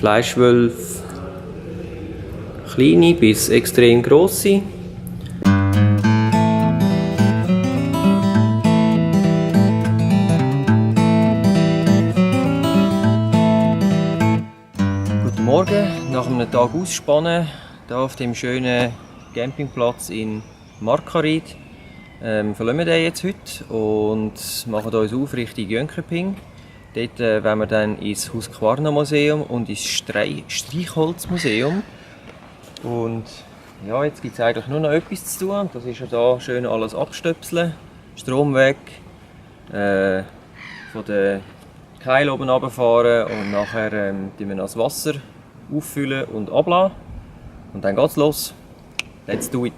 Fleischwölfe, kleine bis extrem grosse. Guten Morgen, nach einem Tag Ausspannen, hier auf dem schönen Campingplatz in Markaryd. Verlassen wir den jetzt heute und machen uns auf Richtung Jönköping. Dort wollen wir dann ins Husqvarna-Museum und ins Streichholzmuseum. Und ja, jetzt gibt es eigentlich nur noch etwas zu tun. Das ist ja hier schön alles abstöpseln, Strom weg, von den Keil oben runterfahren und nachher wir das Wasser auffüllen und abladen. Und dann geht's los. Let's do it!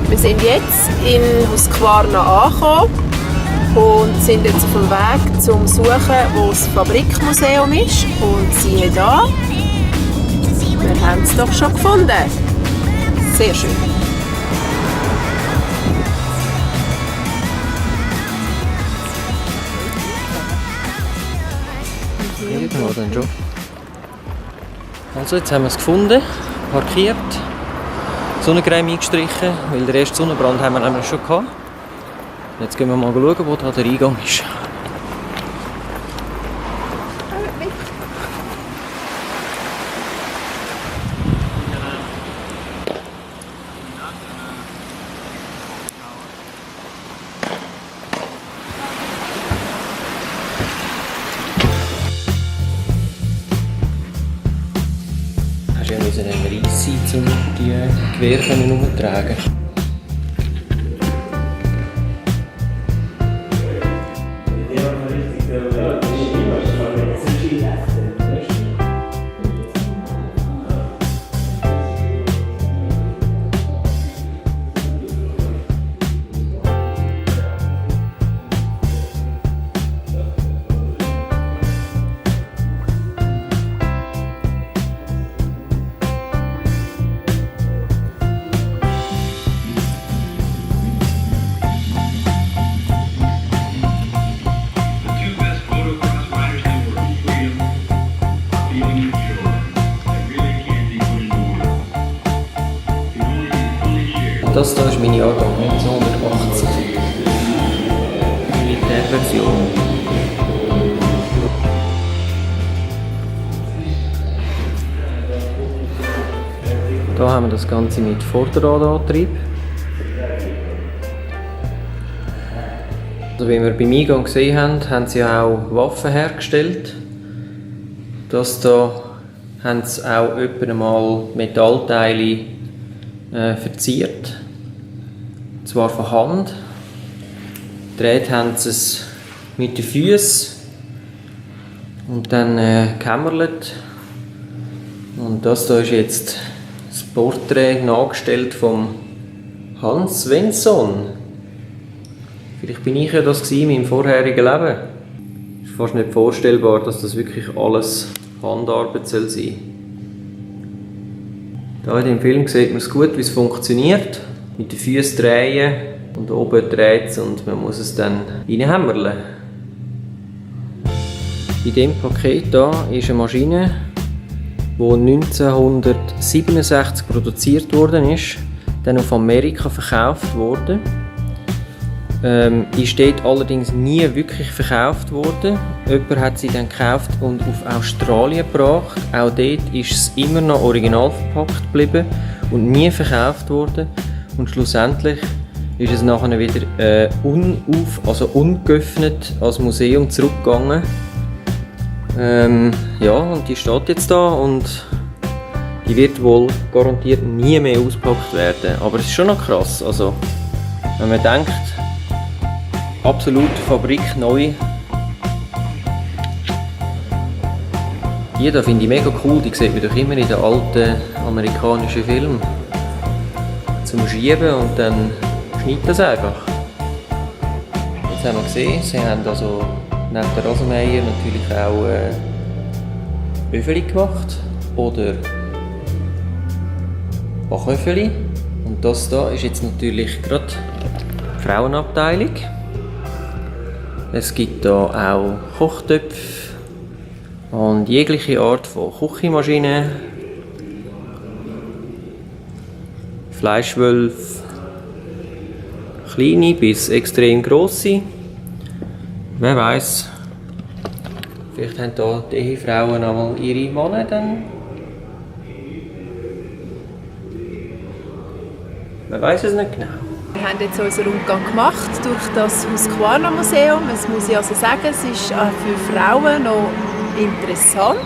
Wir sind jetzt in Husqvarna angekommen und sind jetzt auf dem Weg zum Suchen, wo das Fabrikmuseum ist. Und siehe da, wir haben es doch schon gefunden. Sehr schön. Dann schon. Also jetzt haben wir es gefunden, parkiert. Sonnencreme eingestrichen, weil den ersten Sonnenbrand haben wir nämlich schon gehabt. Jetzt gehen wir mal schauen, wo da der Eingang ist. Ja, wir müssen einen Reis sein, um die Gewehre herumzutragen. Das hier ist meine Jahrgang 1980. Militärversion. Hier haben wir das Ganze mit Vorderradantrieb. Also wie wir beim Eingang gesehen haben, haben sie auch Waffen hergestellt. Das hier haben sie auch etwa mal Metallteile verziert. Zwar von Hand. Dreht haben sie es mit den Füßen und dann gekämmerlet. Und das hier ist jetzt das Porträt nachgestellt vom Hans Svensson. Vielleicht bin ich ja das in meinem vorherigen Leben. Es ist fast nicht vorstellbar, dass das wirklich alles Handarbeit soll sein. Hier in dem Film sieht man es gut, wie es funktioniert. Mit den Füßen drehen und oben dreht es und man muss es dann reinhämmerle. In diesem Paket hier ist eine Maschine, die 1967 produziert worden ist, dann auf Amerika verkauft wurde. Ist dort allerdings nie wirklich verkauft worden. Jemand hat sie dann gekauft und auf Australien gebracht. Auch dort ist es immer noch original verpackt geblieben und nie verkauft worden. Und schlussendlich ist es nachher wieder ungeöffnet als Museum zurückgegangen. Ja, und die steht jetzt da und die wird wohl garantiert nie mehr ausgepackt werden. Aber es ist schon noch krass. Also, wenn man denkt, absolut fabrikneu. Die da finde ich mega cool, die sieht man doch immer in den alten amerikanischen Filmen. Zum Schieben und dann schneidet das einfach. Jetzt haben wir gesehen, sie haben also neben der Rasenmäher natürlich auch Öffeli gemacht. oder Backöffeli. Und das hier ist jetzt natürlich gerade die Frauenabteilung. Es gibt hier auch Kochtöpfe und jegliche Art von Küchenmaschinen, Fleischwölfe, kleine bis extrem grosse. Wer weiß, vielleicht haben hier die Ehefrauen einmal ihre Männer dann. Man weiß es nicht genau. Wir haben jetzt unseren Rundgang gemacht durch das Husqvarna-Museum. Es muss ich also sagen, es ist für Frauen noch interessant.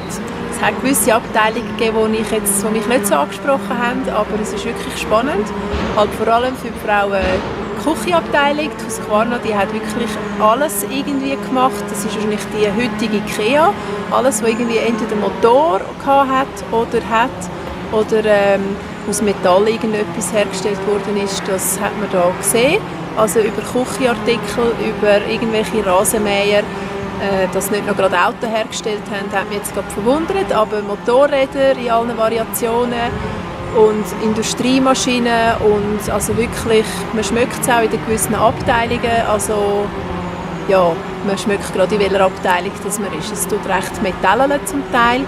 Es hat gewisse Abteilungen gegeben, die mich nicht so angesprochen haben, aber es ist wirklich spannend. Halt vor allem für die Frauen die Küchenabteilung. Die Husqvarna, die hat wirklich alles irgendwie gemacht. Das ist wahrscheinlich die heutige IKEA. Alles, was irgendwie entweder Motor hat oder aus Metall irgendetwas hergestellt worden ist, das hat man da gesehen. Also über Küchenartikel, über irgendwelche Rasenmäher, dass nicht noch gerade Autos hergestellt haben, hat mich jetzt gerade verwundert, aber Motorräder in allen Variationen und Industriemaschinen und also wirklich, man schmeckt es auch in den gewissen Abteilungen, also ja, man schmeckt gerade in welcher Abteilung das man ist. Es tut recht metallene zum Teil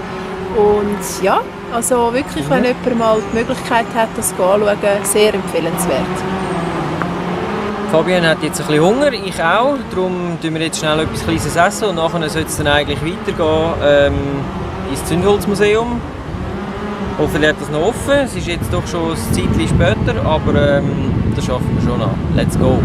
und ja, also wirklich, wenn jemand mal die Möglichkeit hat, das anzuschauen, sehr empfehlenswert. Fabian hat jetzt ein bisschen Hunger, ich auch. Darum tun wir jetzt schnell etwas Kleines essen und nachher soll es dann eigentlich weitergehen ins Zündholzmuseum. Hoffentlich hat das noch offen. Es ist jetzt doch schon ein Zeitchen später, aber das schaffen wir schon noch. Let's go!